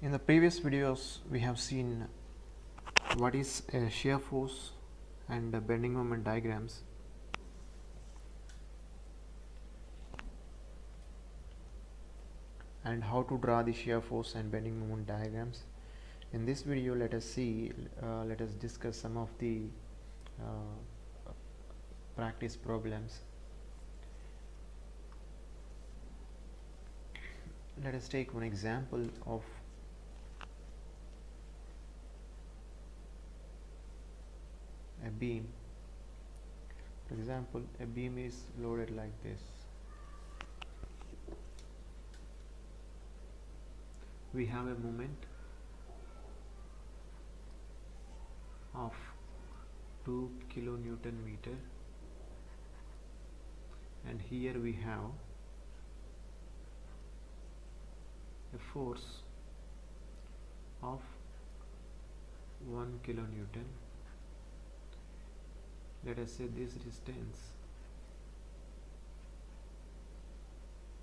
In the previous videos we have seen what is a shear force and bending moment diagrams. And how to draw the shear force and bending moment diagrams. In this video let us discuss some of the practice problems. Let us take one example of a beam. For example, a beam is loaded like this. We have a moment of 2 kilonewton meter, and here we have a force of 1 kilonewton. Let us say this distance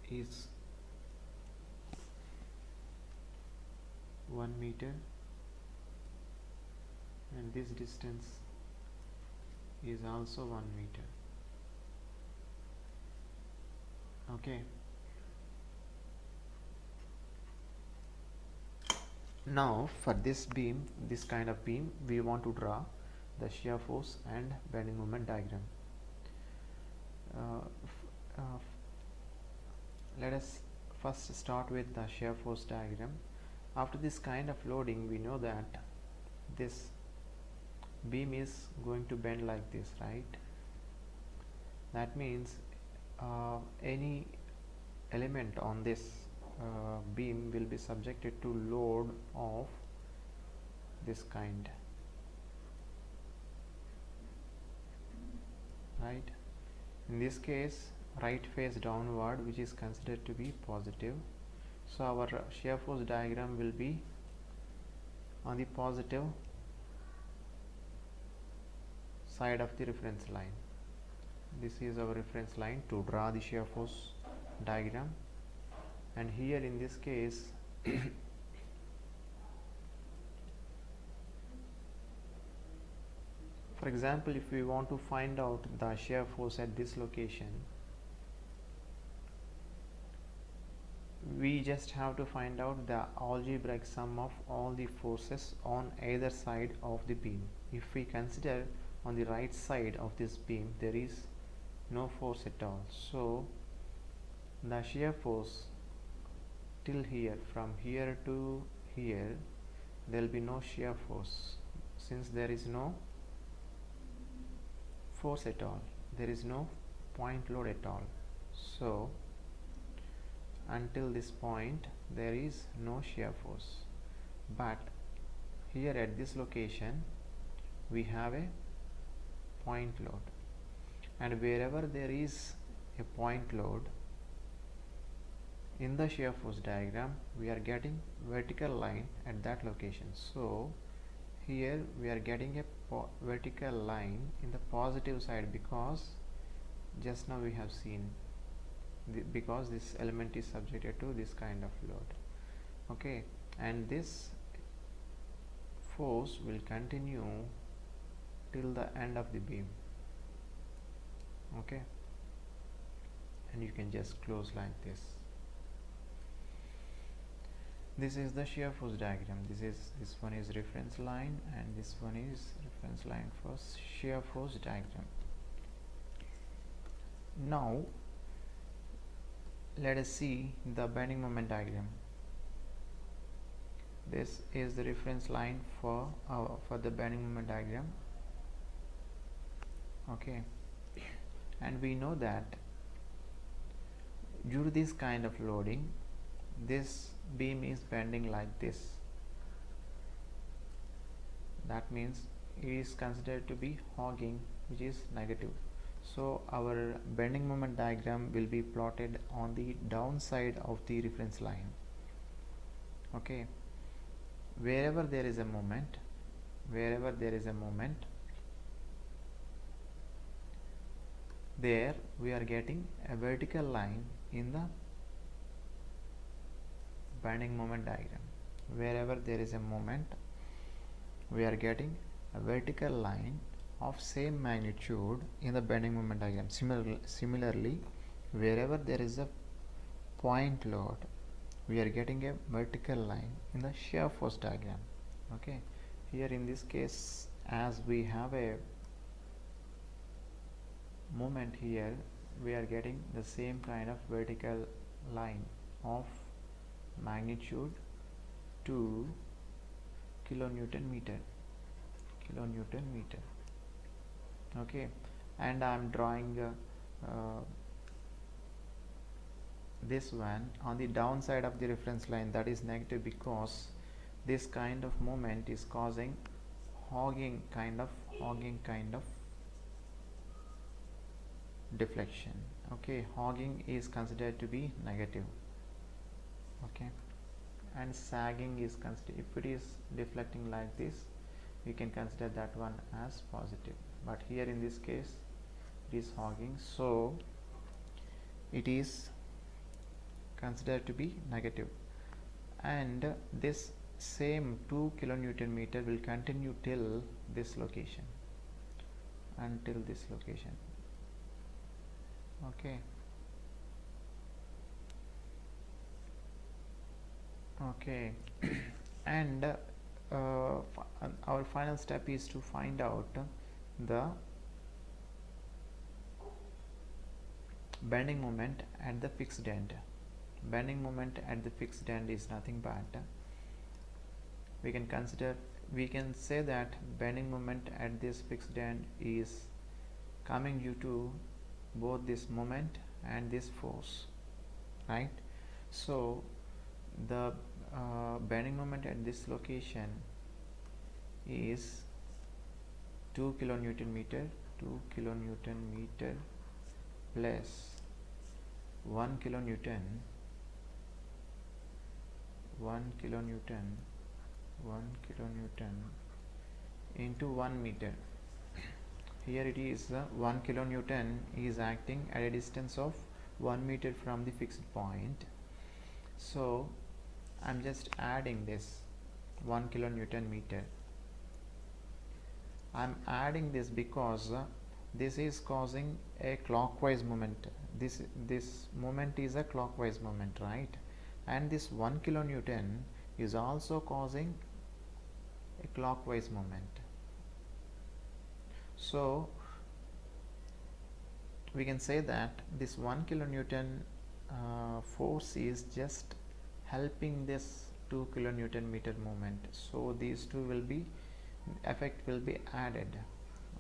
is 1 meter and this distance is also 1 meter. Okay. Now for this beam, this kind of beam, we want to draw the shear force and bending moment diagram. Let us first start with the shear force diagram. After this kind of loading, we know that this beam is going to bend like this, right? That means any element on this beam will be subjected to load of this kind, right? In this case, right face downward, which is considered to be positive. So our shear force diagram will be on the positive side of the reference line. This is our reference line to draw the shear force diagram. And here in this case for example, if we want to find out the shear force at this location, we just have to find out the algebraic sum of all the forces on either side of the beam. If we consider on the right side of this beam, there is no force at all. So the shear force till here, from here to here, there will be no shear force, since there is no force at all, there is no point load at all. So until this point there is no shear force, but here at this location we have a point load, and wherever there is a point load in the shear force diagram, we are getting vertical line at that location. So here we are getting a vertical line in the positive side, because just now we have seen because this element is subjected to this kind of load. Okay, and this force will continue till the end of the beam. Okay, and you can just close like this. This is the shear force diagram. This one is reference line, and this one is reference line for shear force diagram. Now let us see the bending moment diagram. This is the reference line for the bending moment diagram. Okay, and we know that due to this kind of loading, this beam is bending like this. That means it is considered to be hogging, which is negative. So our bending moment diagram will be plotted on the downside of the reference line. Okay, wherever there is a moment, there we are getting a vertical line in the bending moment diagram. wherever there is a moment, we are getting a vertical line of same magnitude in the bending moment diagram. Similarly, wherever there is a point load, we are getting a vertical line in the shear force diagram. Okay, here in this case, as we have a moment here, we are getting the same kind of vertical line of magnitude 2 kilonewton meter. Okay, and I am drawing this one on the downside of the reference line, that is negative, because this kind of moment is causing hogging kind of deflection. Okay, hogging is considered to be negative. Okay, and sagging is considered, if it is deflecting like this, we can consider that one as positive, but here in this case it is hogging, so it is considered to be negative. And this same 2 kilonewton meter will continue till this location, until this location. Okay, okay. And our final step is to find out the bending moment at the fixed end. Bending moment at the fixed end is nothing but, we can say that bending moment at this fixed end is coming due to both this moment and this force, right? So the bending moment at this location is 2 kilonewton meter plus 1 kilonewton into 1 meter. Here it is 1 kilonewton is acting at a distance of 1 meter from the fixed point. So I'm just adding this 1 kilonewton meter. I'm adding this because this is causing a clockwise moment. This moment is a clockwise moment, right? And this 1 kilonewton is also causing a clockwise moment. So we can say that this 1 kilonewton force is just helping this 2 kilonewton meter moment. So these two will be, effect will be added.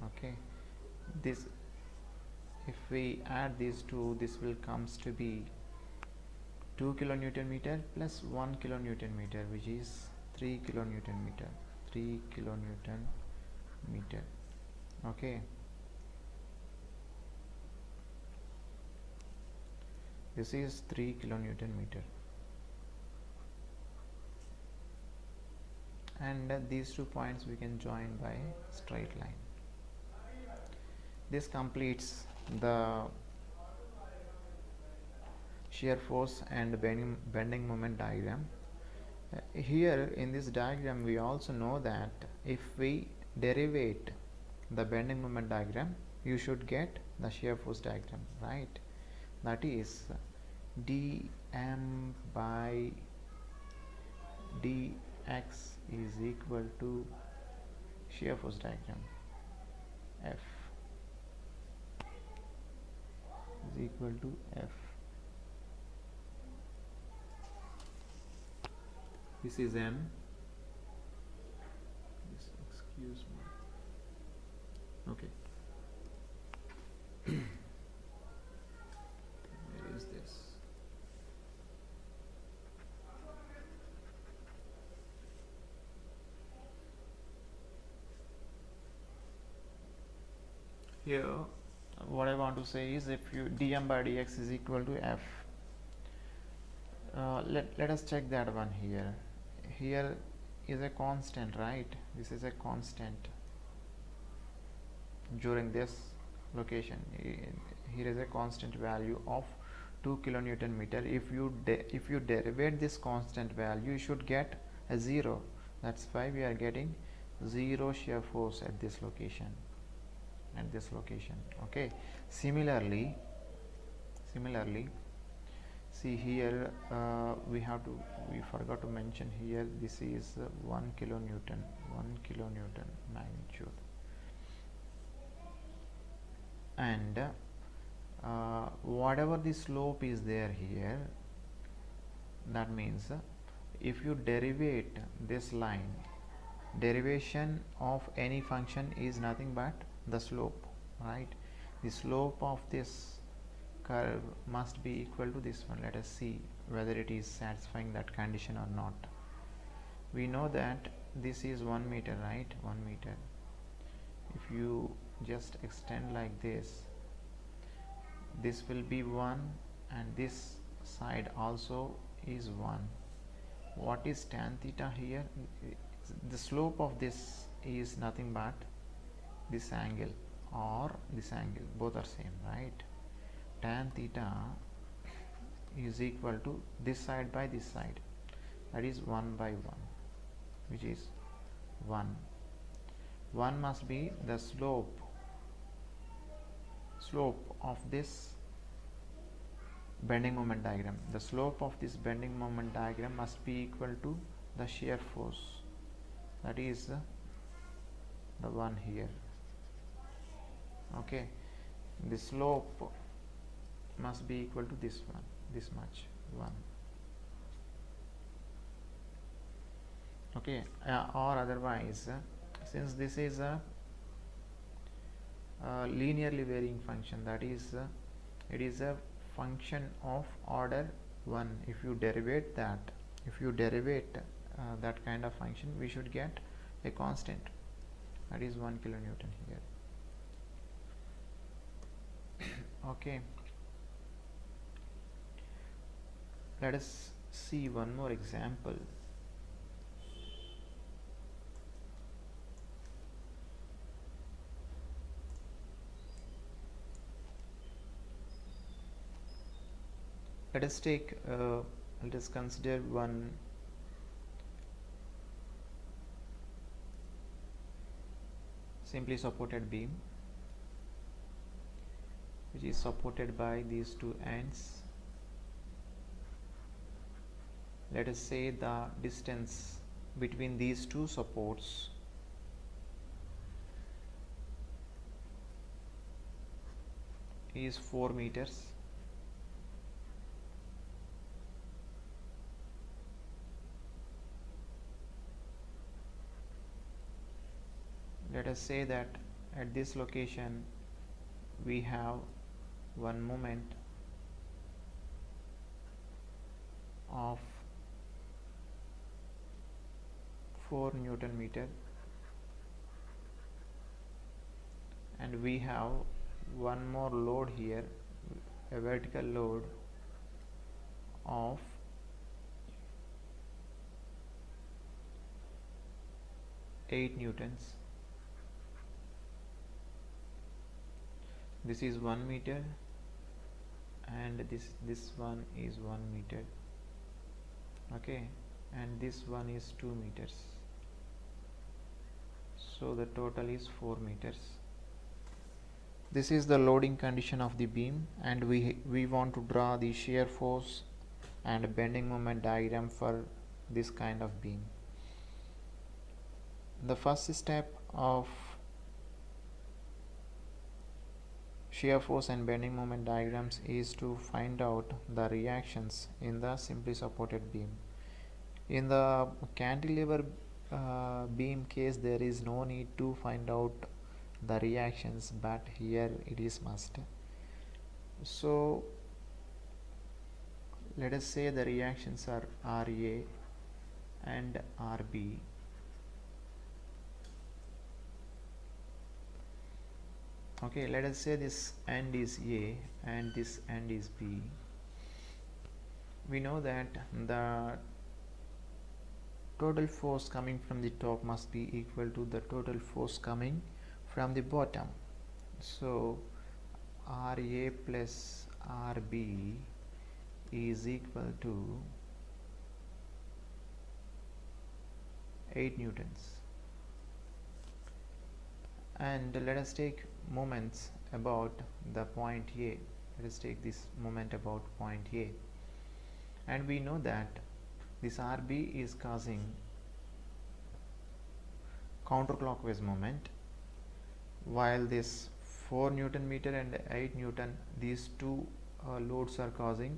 Okay, this, if we add these two, this will comes to be 2 kilonewton meter plus 1 kilonewton meter, which is 3 kilonewton meter. Okay, this is 3 kilonewton meter, and these 2 points we can join by straight line. This completes the shear force and bending moment diagram. Here in this diagram we also know that if we derivate the bending moment diagram, you should get the shear force diagram, right? That is dm by dx is equal to shear force diagram, F is equal to F. This is M. Excuse me. Okay. Where is this? Here, what I want to say is, if you dm by dx is equal to F, let us check that one here. Here is a constant, right? This is a constant during this location. Here is a constant value of 2 kilonewton meter. If you derivate this constant value, you should get as 0. That's why we are getting 0 shear force at this location. Okay. Similarly, see here, we forgot to mention here, this is 1 kilonewton magnitude, and whatever the slope is there here, that means if you derivate this line, derivation of any function is nothing but the slope, right? The slope of this curve must be equal to this one. Let us see whether it is satisfying that condition or not. We know that this is 1 meter, right? 1 meter. If you just extend like this will be 1, and this side also is 1. What is tan theta here? The slope of this is nothing but this angle or this angle, both are same, right? Tan theta is equal to this side by this side, that is 1 by 1, which is 1. 1 must be the slope of this bending moment diagram. The slope of this bending moment diagram must be equal to the shear force, that is the one here. Okay, the slope must be equal to this one, this much, 1. Okay, or otherwise, since this is a linearly varying function, that is it is a function of order 1. If you derivate that kind of function, we should get a constant, that is 1 kilonewton here. Okay, let us see one more example. Let us consider one simply supported beam, which is supported by these two ends. Let us say the distance between these two supports is 4 meters. Let us say that at this location we have one moment of 4 Newton meter, and we have one more load here, a vertical load of 8 newtons. This is 1 meter, and this one is 1 meter. Okay, and this one is 2 meters. So the total is 4 meters. This is the loading condition of the beam, and we want to draw the shear force and bending moment diagram for this kind of beam. The first step of shear force and bending moment diagrams is to find out the reactions in the simply supported beam. In the cantilever beam case, there is no need to find out the reactions, but here it is must. So let us say the reactions are RA and RB. Okay, let us say this end is A and this end is B. We know that the total force coming from the top must be equal to the total force coming from the bottom. So RA plus RB is equal to 8 newtons. And let us take moments about the point A. Let us take this moment about point A, and we know that this RB is causing counterclockwise moment, while this 4 Newton meter and 8 Newton, these two loads are causing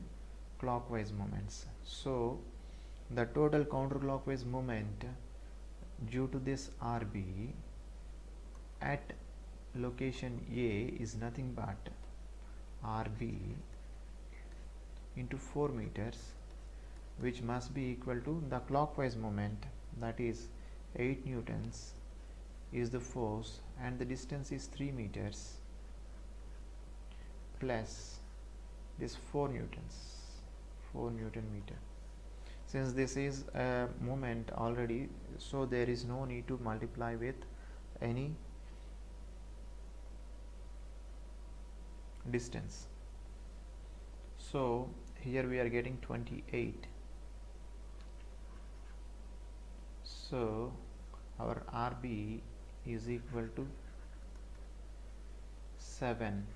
clockwise moments. So the total counterclockwise moment due to this RB at location A is nothing but RB into 4 meters, which must be equal to the clockwise moment, that is 8 newtons is the force and the distance is 3 meters plus this 4 Newton meter. Since this is a moment already, so there is no need to multiply with any distance. So here we are getting 28. So our RB is equal to 7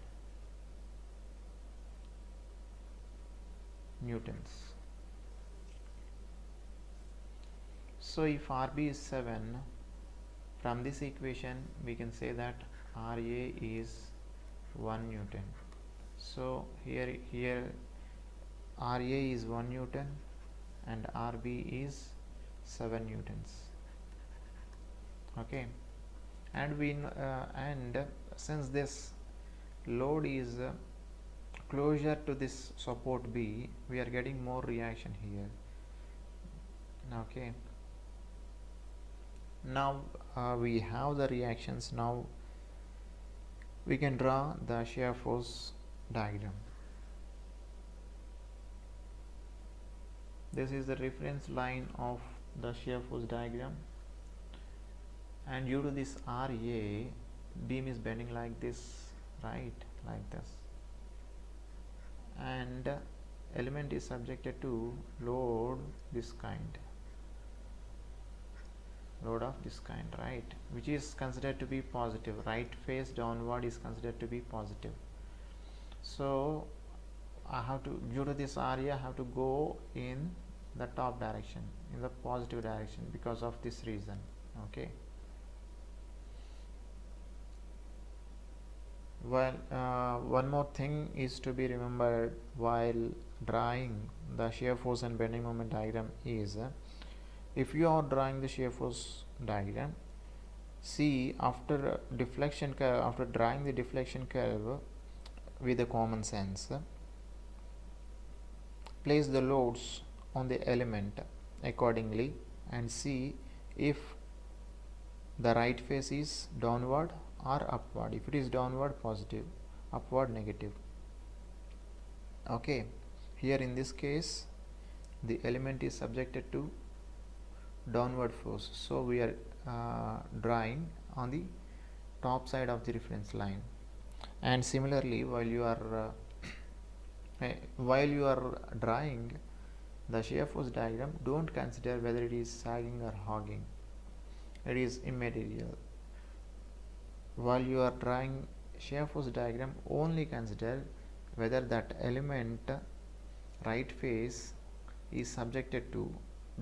newtons. So if RB is 7, from this equation we can say that RA is 1 Newton. So here RA is 1 Newton and RB is 7 newtons. Okay, and since this load is closer to this support B, we are getting more reaction here. Okay, now we have the reactions. Now we can draw the shear force diagram. This is the reference line of the shear force diagram, and due to this RA, beam is bending like this, right, like this, and element is subjected to load of this kind, right, which is considered to be positive. Right face downward is considered to be positive. So I have to, due to this area, I have to go in the top direction, in the positive direction, because of this reason. Okay, well, one more thing is to be remembered while drawing the shear force and bending moment diagram is, if you are drawing the shear force diagram, see, after deflection curve, after drawing the deflection curve with a common sense, place the loads on the element accordingly and see if the right face is downward or upward. If it is downward, positive; upward, negative. Okay, here in this case the element is subjected to downward force, so we are drawing on the top side of the reference line. And similarly, while you are drawing the shear force diagram, don't consider whether it is sagging or hogging. It is immaterial. While you are drawing shear force diagram, only consider whether that element right face is subjected to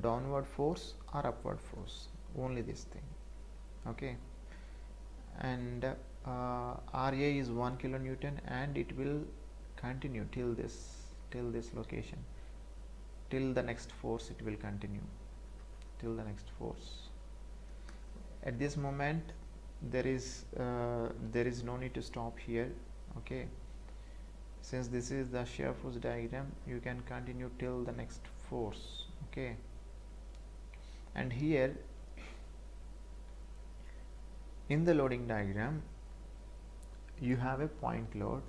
downward force or upward force. Only this thing. Okay, and RA is 1 kilonewton, and it will continue till this location, till the next force. It will continue till the next force. At this moment there is no need to stop here. Okay, since this is the shear force diagram, you can continue till the next force. Okay, and here in the loading diagram you have a point load.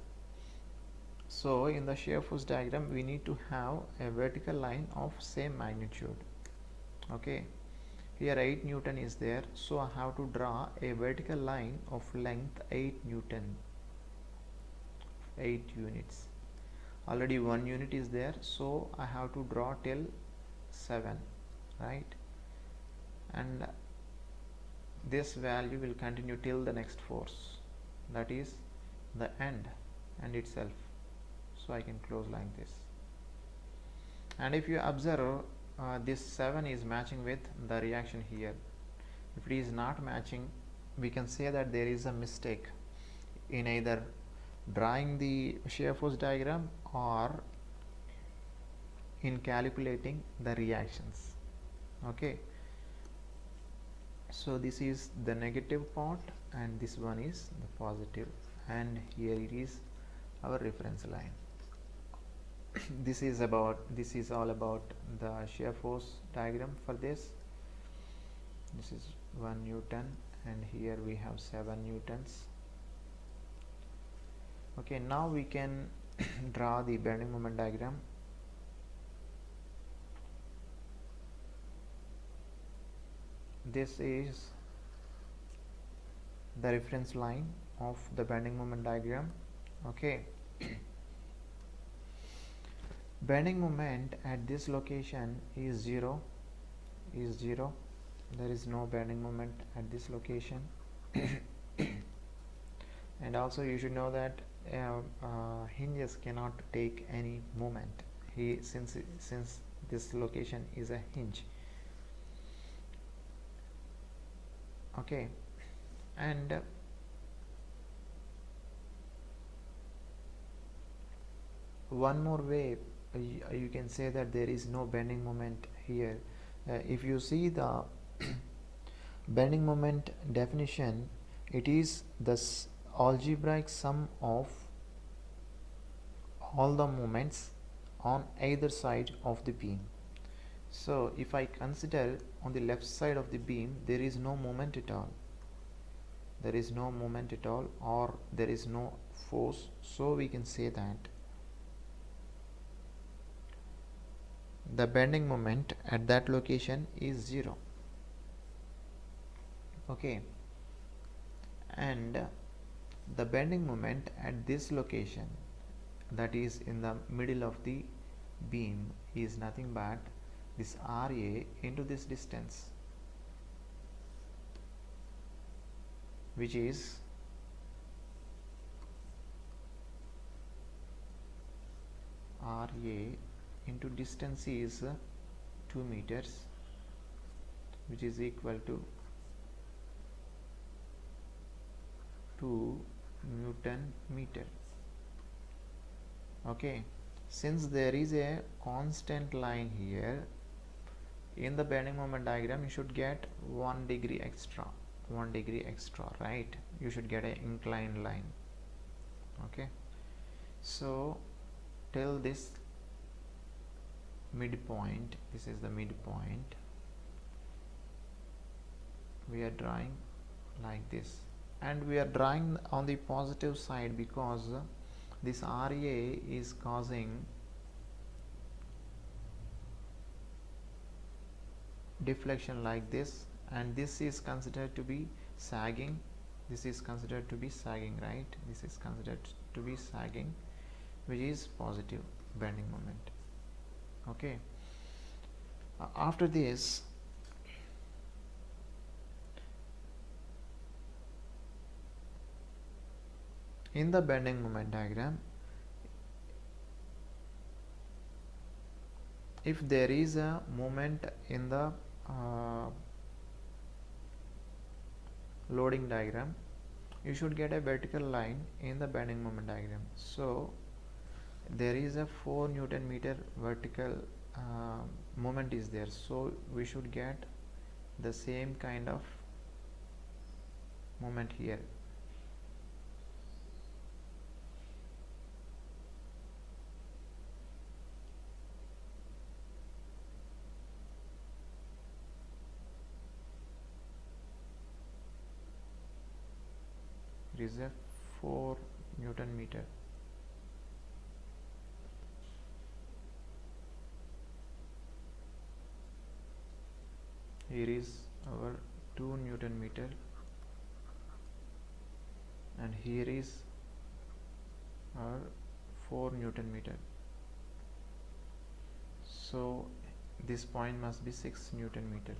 So in the shear force diagram we need to have a vertical line of same magnitude. Okay, here 8 Newton is there, so I have to draw a vertical line of length 8 Newton, 8 units. Already 1 unit is there, so I have to draw till 7, right? And this value will continue till the next force, that is the end itself. So I can close like this. And if you observe, this 7 is matching with the reaction here. If it is not matching, we can say that there is a mistake in either drawing the shear force diagram or in calculating the reactions. Okay, so this is the negative part and this one is the positive, and here it is our reference line. This is all about the shear force diagram for this. This is 1 Newton and here we have 7 newtons. Okay, now we can draw the bending moment diagram. This is the reference line of the bending moment diagram. Okay. Bending moment at this location is 0. There is no bending moment at this location. And also you should know that hinges cannot take any moment since this location is a hinge. Okay, and one more way you can say that there is no bending moment here. If you see the bending moment definition, it is the algebraic sum of all the moments on either side of the beam. So if I consider on the left side of the beam, there is no moment at all. There is no moment at all, or there is no force. So we can say that the bending moment at that location is 0. Okay, and the bending moment at this location, that is in the middle of the beam, is nothing but this RA into this distance, which is RA into distance is 2 meters, which is equal to 2 Newton meter. Okay, since there is a constant line here, in the bending moment diagram you should get 1 degree extra, right? You should get an inclined line. Okay, so till this midpoint, this is the midpoint, we are drawing like this, and we are drawing on the positive side because this RA is causing deflection like this, and this is considered to be sagging. This is considered to be sagging, right? This is considered to be sagging, which is positive bending moment. Okay, after this, in the bending moment diagram, if there is a moment in the loading diagram, you should get a vertical line in the bending moment diagram. So there is a 4 Newton meter vertical moment is there, so we should get the same kind of moment here. It is a 4 Newton meter. Here is our 2 Newton meter, and here is our 4 Newton meter. So this point must be 6 Newton meter.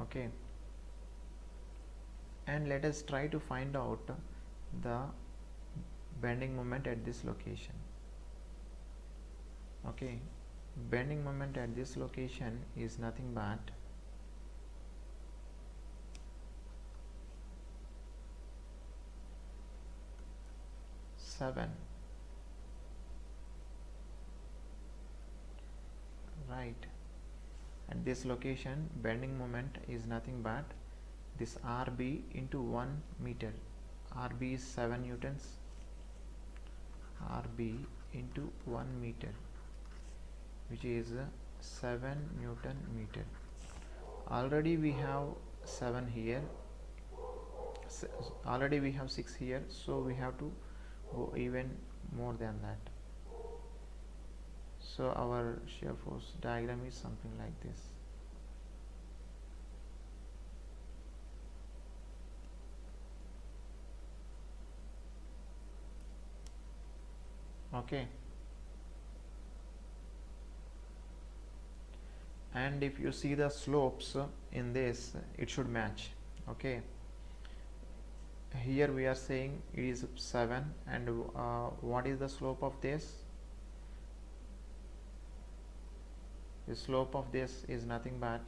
Okay, and let us try to find out the bending moment at this location. Okay, bending moment at this location is nothing but seven, right? At this location, bending moment is nothing but this RB into 1 meter. RB is 7 newtons. RB into 1 meter, which is 7 Newton meter. Already we have 7 here. Already we have 6 here, so we have to go even more than that. So our shear force diagram is something like this. Okay, and if you see the slopes in this, it should match. Okay, here we are saying it is 7, and what is the slope of this? The slope of this is nothing but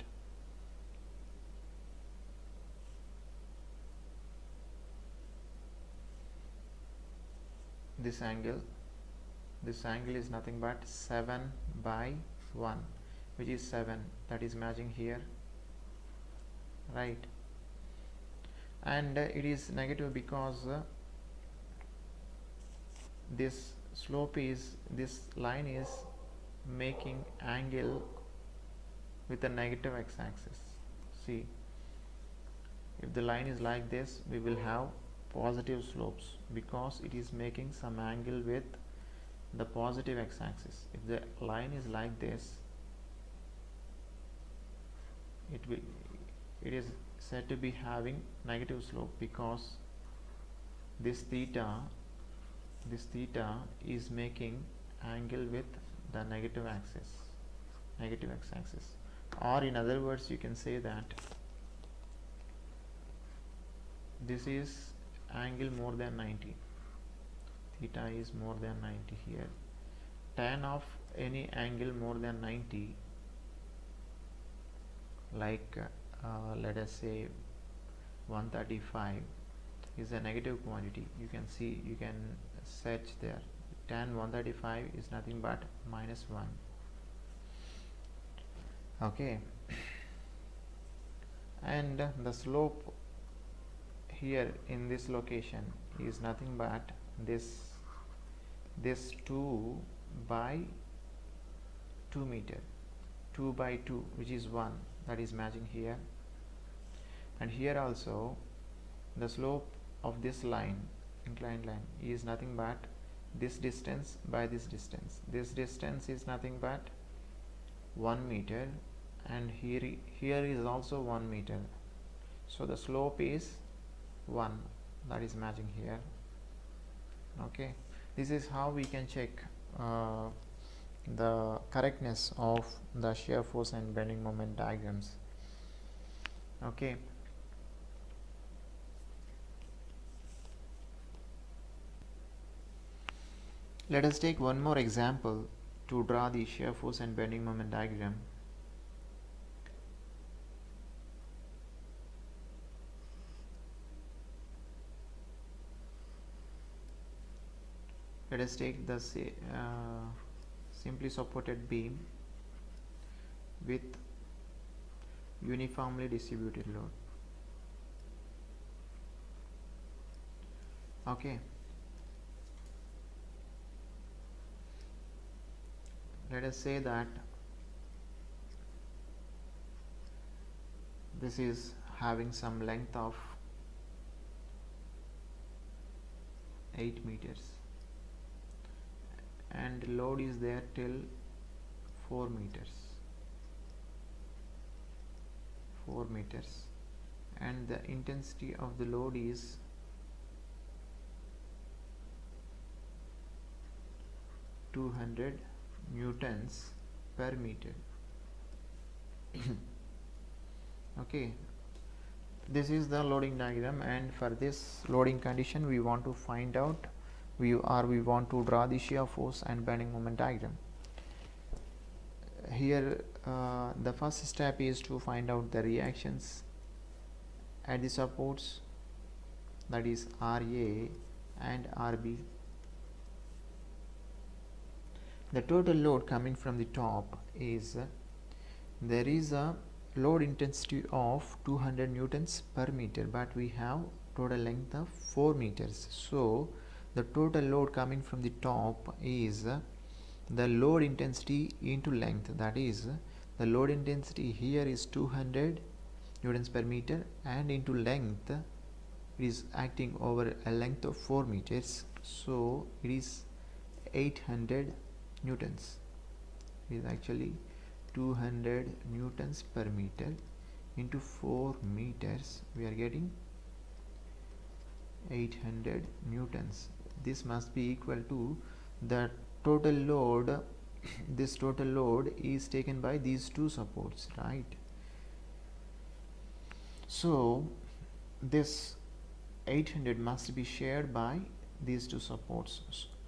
this angle. This angle is nothing but 7 by 1, which is 7, that is matching here, right? And it is negative because this slope is, this line is making angle with a negative x-axis. See, if the line is like this, we will have positive slopes because it is making some angle with the positive x-axis. If the line is like this, it is said to be having negative slope because this theta is making angle with the negative x-axis, or in other words you can say that this is angle more than 90. Theta is more than 90 here. Tan of any angle more than 90, like let us say 135, is a negative quantity. You can see, you can search there. Tan 135 is nothing but -1. Okay, and the slope here in this location is nothing but this 2 by 2 meter, 2 by 2, which is 1, that is matching here. And here also the slope of this line, inclined line, is nothing but this distance by this distance. This distance is nothing but 1 meter, and here is also 1 meter, so the slope is 1, that is matching here. Okay, this is how we can check the correctness of the shear force and bending moment diagrams. Okay, let us take one more example to draw the shear force and bending moment diagram. Let us take the simply supported beam with uniformly distributed load. Okay, let us say that this is having some length of 8 meters and load is there till 4 meters, and the intensity of the load is 200 newtons per meter. Okay, this is the loading diagram, and for this loading condition we want to find out we want to draw the shear force and bending moment diagram. Here the first step is to find out the reactions at the supports, that is RA and RB. The total load coming from the top is, there is a load intensity of 200 newtons per meter, but we have total length of 4 meters. So the total load coming from the top is the load intensity into length, that is the load intensity here is 200 newtons per meter, and into length it is acting over a length of 4 meters, so it is 800 newtons. It is actually 200 newtons per meter into 4 meters, we are getting 800 newtons. This must be equal to the total load. This total load is taken by these two supports, right? So this 800 must be shared by these two supports,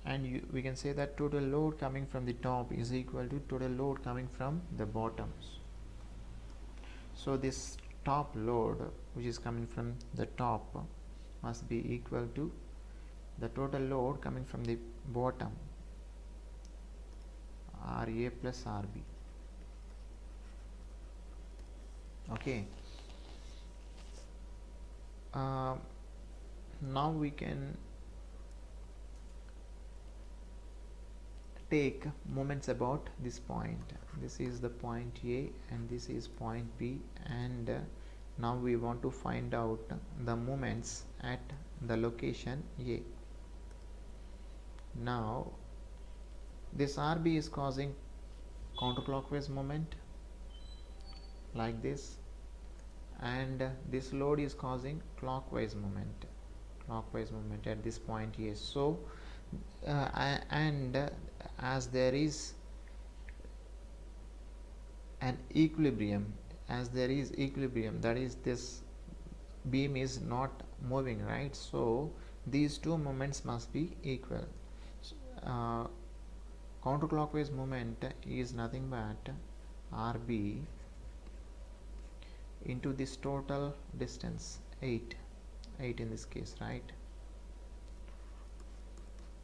and we can say that total load coming from the top is equal to total load coming from the bottoms. So this top load which is coming from the top must be equal to the total load coming from the bottom, RA plus RB. Okay, now we can take moments about this point. This is the point A and this is point B, and now we want to find out the moments at the location A. Now this RB is causing counterclockwise moment like this, and this load is causing clockwise moment at this point A. So as there is an equilibrium, that is this beam is not moving, right? So these two moments must be equal. Counterclockwise moment is nothing but RB into this total distance 8 in this case, right,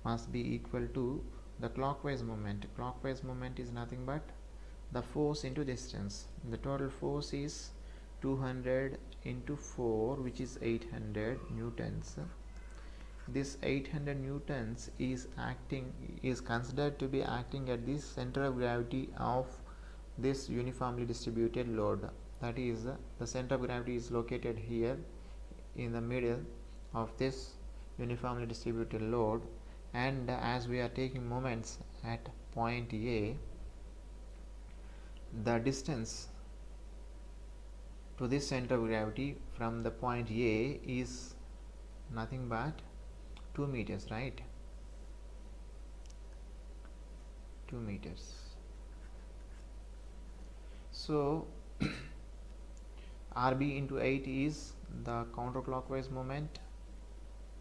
must be equal to the clockwise moment. Clockwise moment is nothing but the force into distance. The total force is 200 into 4, which is 800 newtons. This 800 newtons is considered to be acting at the center of gravity of this uniformly distributed load. That is, the center of gravity is located here in the middle of this uniformly distributed load, and as we are taking moments at point A, the distance to this center of gravity from the point A is nothing but 2 meters, right? 2 meters. So RB into 8 is the counterclockwise moment,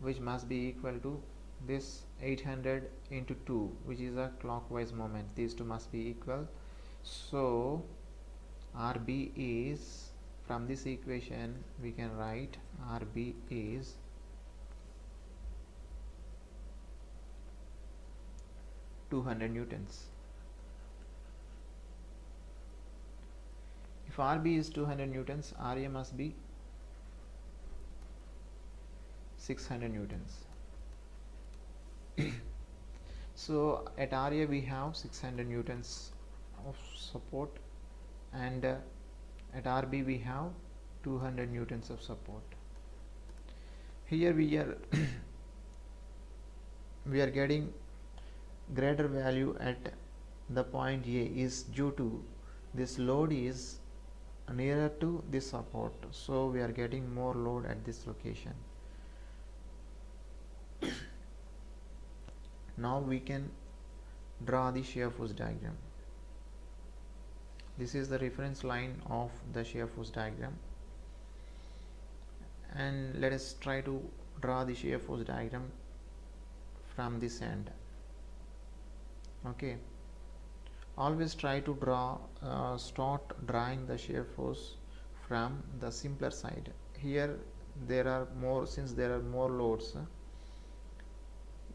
which must be equal to this 800 into 2, which is a clockwise moment. These two must be equal. So RB is, from this equation we can write RB is 200 newtons. If RB is 200 newtons, RA must be 600 newtons. So at RA we have 600 newtons of support, and at RB we have 200 newtons of support. Here we are we are getting greater value at the point A is due to this load is nearer to this support, so we are getting more load at this location. Now we can draw the shear force diagram. This is the reference line of the shear force diagram. And let us try to draw the shear force diagram from this end. Okay, always try to start drawing the shear force from the simpler side. Here there are more, since there are more loads,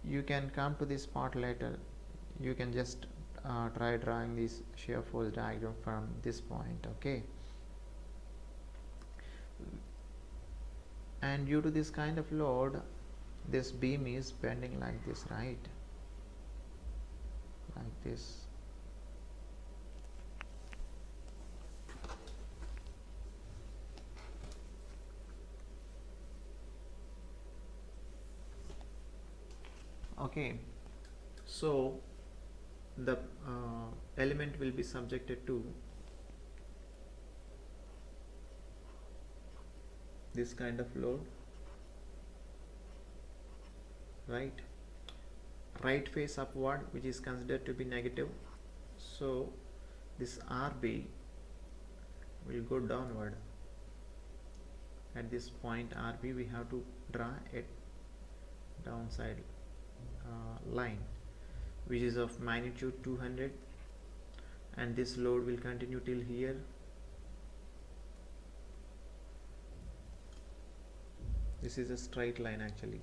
you can come to this part later. You can just try drawing this shear force diagram from this point. Okay, and due to this kind of load, this beam is bending like this, right? Like this. Okay, so the element will be subjected to this kind of load, right face upward, which is considered to be negative. So this RB will go downward. At this point RB, we have to draw a downside line which is of magnitude 200, and this load will continue till here. This is a straight line, actually.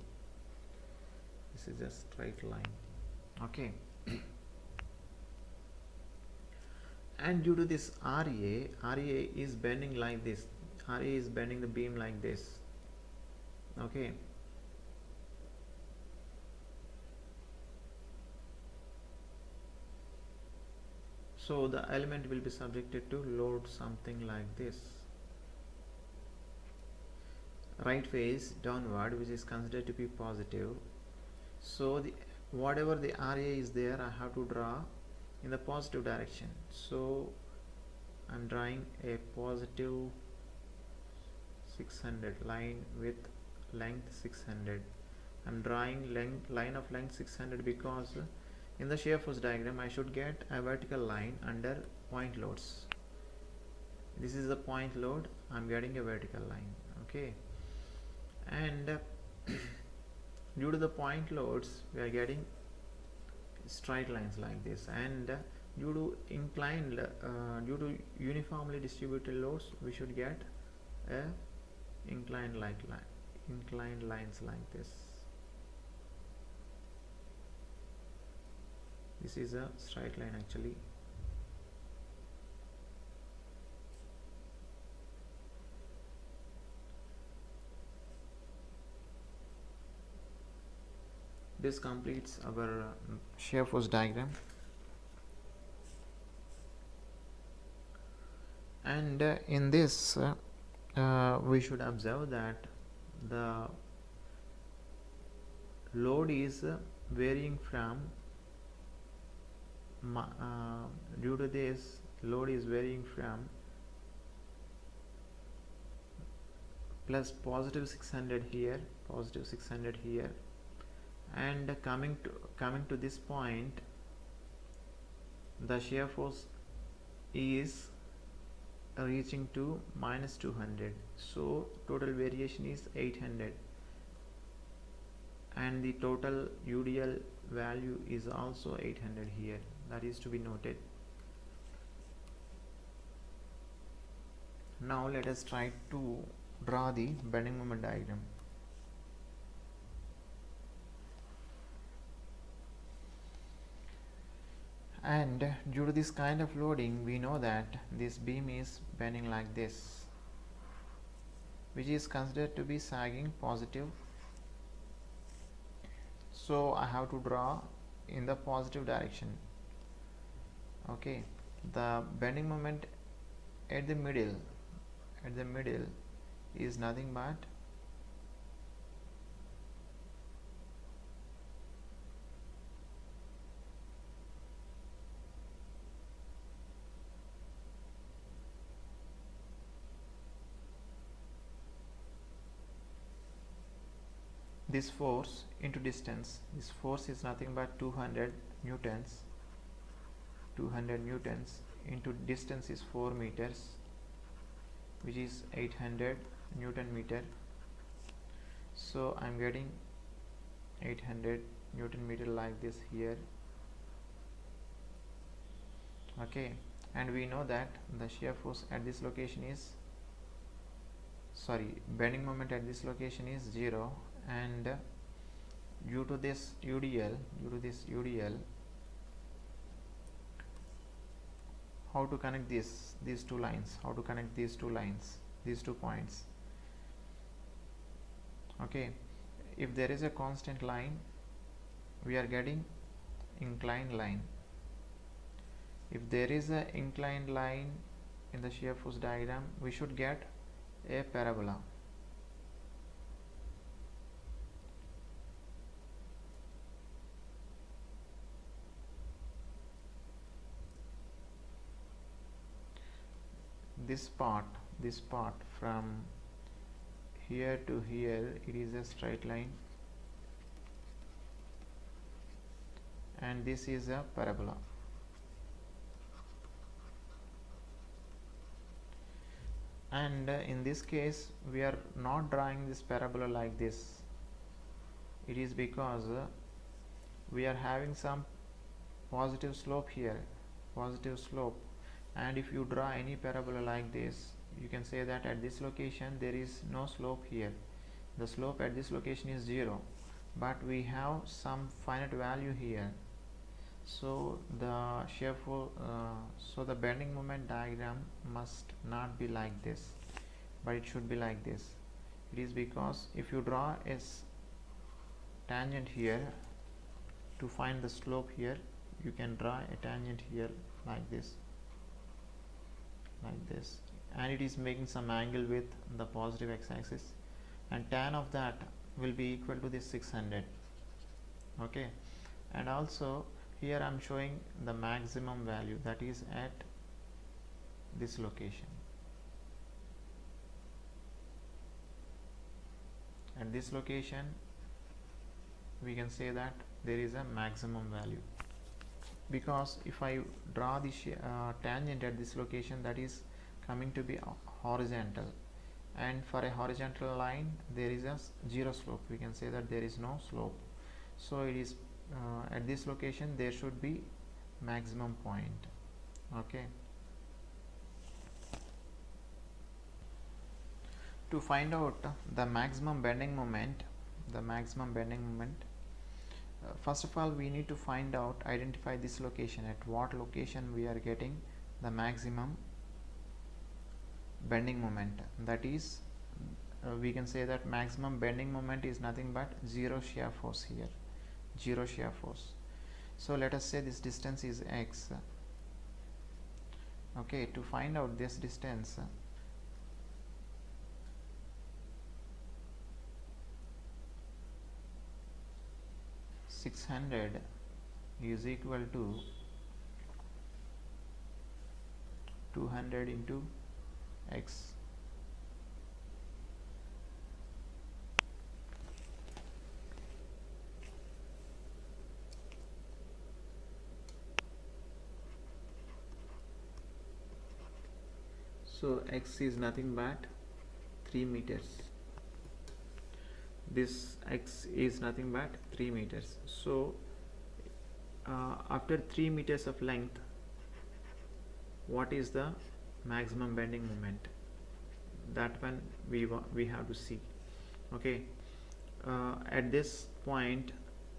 This is a straight line. Okay. And due to this RA is bending like this. RA is bending the beam like this. Okay. So the element will be subjected to load something like this. Right face downward, which is considered to be positive. So whatever the RA is there, I have to draw in the positive direction. So I'm drawing a positive 600 line with length 600. I'm drawing line of length 600 because in the shear force diagram I should get a vertical line under point loads. This is the point load, I'm getting a vertical line. Okay, and due to the point loads we are getting straight lines like this, and due to uniformly distributed loads we should get a inclined lines like this. This is a straight line, actually. This completes our shear force diagram, and in this we should observe that the load is varying from due to this load is varying from plus positive 600 here, and coming to this point the shear force is reaching to minus 200. So total variation is 800, and the total UDL value is also 800 here. That is to be noted. Now let us try to draw the bending moment diagram. And due to this kind of loading, we know that this beam is bending like this, which is considered to be sagging positive. So I have to draw in the positive direction. Okay, the bending moment at the middle is nothing but this force into distance. This force is nothing but 200 newtons. 200 newtons into distance is 4 meters, which is 800 Newton meter. So I'm getting 800 Newton meter like this here. Okay, and we know that the shear force at this location is bending moment at this location is 0, and due to this UDL, how to connect these two lines, these 2 points. Okay, if there is a constant line, we are getting inclined line. If there is a inclined line in the shear force diagram, we should get a parabola. This part from here to here, it is a straight line, and this is a parabola. And in this case, we are not drawing this parabola like this. It is because we are having some positive slope here, and if you draw any parabola like this, you can say that at this location there is no slope here. The slope at this location is 0, but we have some finite value here. So the so the bending moment diagram must not be like this, but it should be like this. It is because if you draw a tangent here to find the slope here, you can draw a tangent here like this, and it is making some angle with the positive x-axis, and tan of that will be equal to this 600. Okay, and also here I am showing the maximum value, that is at this location. At this location, we can say that there is a maximum value, because if I draw the tangent at this location, that is coming to be horizontal, and for a horizontal line there is a 0 slope. We can say that there is no slope, so it is at this location there should be maximum point. Okay, to find out the maximum bending moment, first of all we need to identify this location, at what location we are getting the maximum bending moment. That is, we can say that maximum bending moment is nothing but 0 shear force here, 0 shear force. So let us say this distance is x. Okay, to find out this distance, (600) is equal to 200 into x. So x is nothing but 3 meters. This x is nothing but 3 meters. So after 3 meters of length, what is the maximum bending moment? That one we have to see. Okay, at this point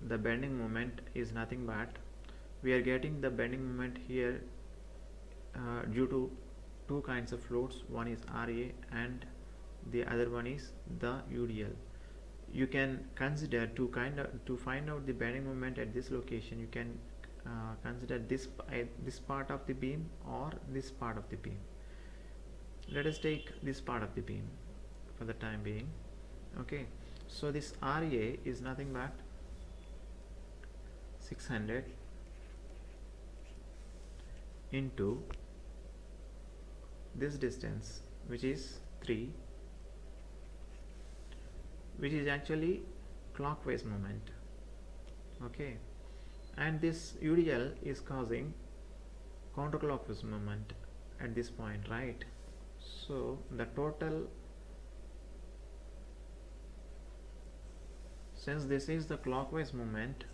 the bending moment is nothing but, we are getting the bending moment here due to two kinds of loads. One is RA and the other one is the UDL. You can consider to find out the bending moment at this location, you can consider this part of the beam or this part of the beam. Let us take this part of the beam for the time being. Okay, so this RA is nothing but 600 into this distance, which is 3, which is actually clockwise moment. Okay, and this UDL is causing counterclockwise moment at this point, right? So the total since this is the clockwise movement,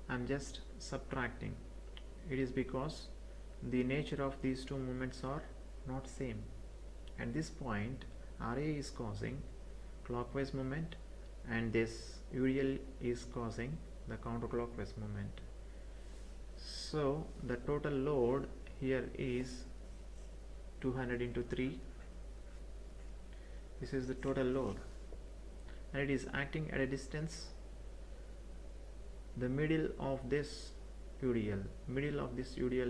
I'm just subtracting. It is because the nature of these two movements are not same. At this point, RA is causing clockwise movement and this UDL is causing the counterclockwise movement. So the total load here is 200 into 3. This is the total load and it is acting at a distance. The middle of this UDL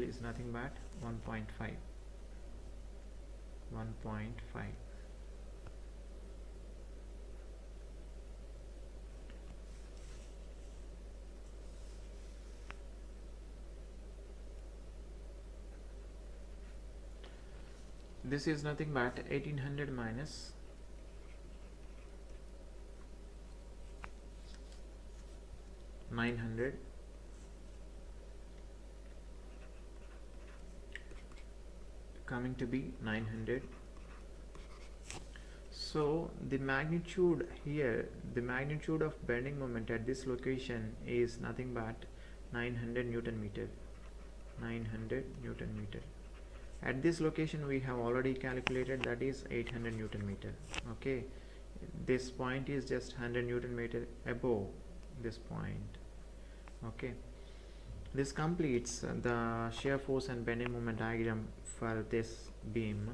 is nothing but 1.5. This is nothing but 1800 minus 900 coming to be 900. So the magnitude here, the magnitude of bending moment at this location is nothing but 900 Newton meter. 900 Newton meter. At this location we have already calculated, that is 800 Newton meter. Okay, this point is just 100 Newton meter above this point. Okay, this completes the shear force and bending moment diagram for this beam.